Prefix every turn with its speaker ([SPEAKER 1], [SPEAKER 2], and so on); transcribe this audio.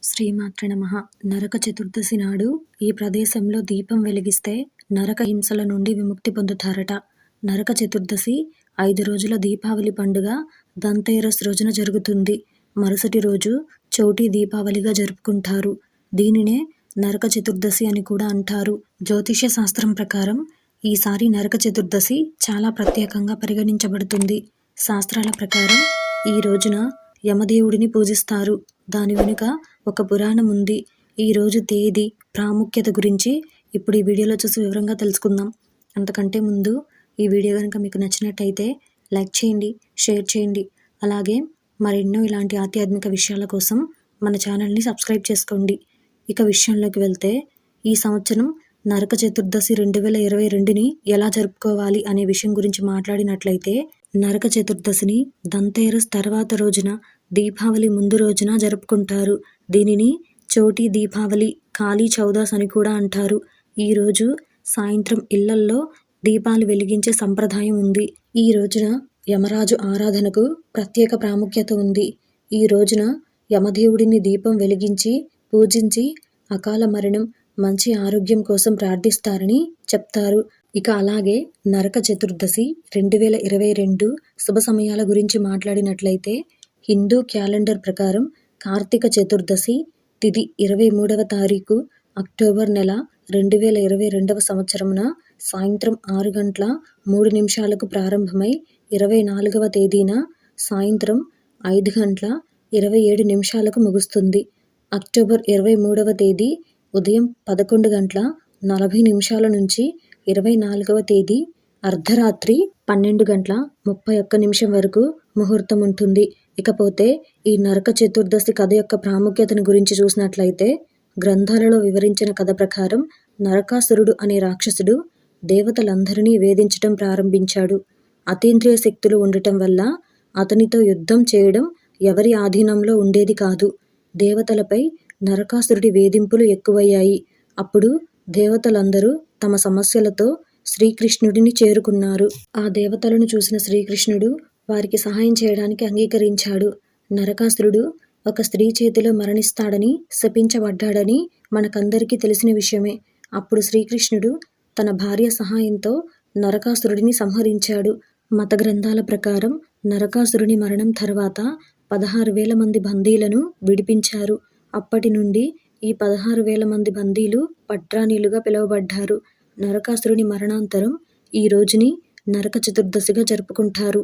[SPEAKER 1] శ్రీమాత్రే నమః. నరక చతుర్దశి నాడు ఈ ప్రదేశంలో దీపం వెలిగిస్తే నరక హింసల నుండి విముక్తి పొందుతారట. నరక చతుర్దశి 5 రోజుల దీపావళి పండుగ ధన్తేరస్ రోజున జరుగుతుంది. మరుసటి రోజు చౌటి దీపావళిగా జరుపుకుంటారు. దీనినే నరక చతుర్దశి అని కూడా అంటారు. జ్యోతిష్య శాస్త్రం ప్రకారం ఈసారి నరక చతుర్దశి చాలా ప్రత్యేకంగా పరిగణించబడుతుంది. శాస్త్రాల ప్రకారం ఈ రోజున యమదేవుడిని పూజిస్తారు. దాని వెనుక ఒక పురాణం ఉంది. ఈరోజు తేదీ, ప్రాముఖ్యత గురించి ఇప్పుడు ఈ వీడియోలో చూసి వివరంగా తెలుసుకుందాం. అంతకంటే ముందు ఈ వీడియో కనుక మీకు నచ్చినట్టయితే లైక్ చేయండి, షేర్ చేయండి. అలాగే మరెన్నో ఇలాంటి ఆధ్యాత్మిక విషయాల కోసం మన ఛానల్ని సబ్స్క్రైబ్ చేసుకోండి. ఇక విషయంలోకి వెళ్తే, ఈ సంవత్సరం నరక చతుర్దశి 2022ని ఎలా జరుపుకోవాలి అనే విషయం గురించి మాట్లాడినట్లయితే, నరక చతుర్దశిని ధన్తేరస్ తర్వాత రోజున, దీపావళి ముందు రోజున జరుపుకుంటారు. దీనిని చౌటి దీపావళి, కాళీ చౌదాస్ అని కూడా అంటారు. ఈరోజు సాయంత్రం ఇళ్లల్లో దీపాలు వెలిగించే సంప్రదాయం ఉంది. ఈ రోజున యమరాజు ఆరాధనకు ప్రత్యేక ప్రాముఖ్యత ఉంది. ఈ రోజున యమదేవుడిని దీపం వెలిగించి పూజించి అకాల మరణం, మంచి ఆరోగ్యం కోసం ప్రార్థిస్తారని చెప్తారు. ఇక అలాగే నరక చతుర్దశి 2022 శుభ సమయాల గురించి మాట్లాడినట్లయితే, హిందూ క్యాలెండర్ ప్రకారం కార్తీక చతుర్దశి తిథి 23వ తారీఖు అక్టోబర్ నెల 2022వ సంవత్సరమున సాయంత్రం 6 గంటల 3 నిమిషాలకు ప్రారంభమై 24వ తేదీన సాయంత్రం 5 గంటల 27 నిమిషాలకు ముగుస్తుంది. అక్టోబర్ 23వ తేదీ ఉదయం 11 గంటల 40 నిమిషాల నుంచి 24వ తేదీ అర్ధరాత్రి 12 గంటల 31 నిమిషం వరకు ముహూర్తం ఉంటుంది. ఇకపోతే ఈ నరక చతుర్దశి కథ యొక్క ప్రాముఖ్యతను గురించి చూసినట్లయితే, గ్రంథాలలో వివరించిన కథ ప్రకారం నరకాసురుడు అనే రాక్షసుడు దేవతలందరినీ వేధించడం ప్రారంభించాడు. అతీంద్రియ శక్తులు ఉండటం వల్ల అతనితో యుద్ధం చేయడం ఎవరి ఆధీనంలో ఉండేది కాదు. దేవతలపై నరకాసురుడి వేధింపులు ఎక్కువయ్యాయి. అప్పుడు దేవతలందరూ తమ సమస్యలతో శ్రీకృష్ణుడిని చేరుకున్నారు. ఆ దేవతలను చూసిన శ్రీకృష్ణుడు వారికి సహాయం చేయడానికి అంగీకరించాడు. నరకాసురుడు ఒక స్త్రీ చేతిలో మరణిస్తాడని శపించబడ్డాడని మనకందరికీ తెలిసిన విషయమే. అప్పుడు శ్రీకృష్ణుడు తన భార్య సహాయంతో నరకాసురుడిని సంహరించాడు. మత గ్రంథాల ప్రకారం నరకాసురుని మరణం తర్వాత 16,000 మంది బందీలను విడిపించారు. అప్పటి నుండి ఈ 16,000 మంది బందీలు పట్రాణీలుగా పిలువబడ్డారు. నరకాసురుని మరణాంతరం ఈ రోజుని నరక చతుర్దశిగా జరుపుకుంటారు.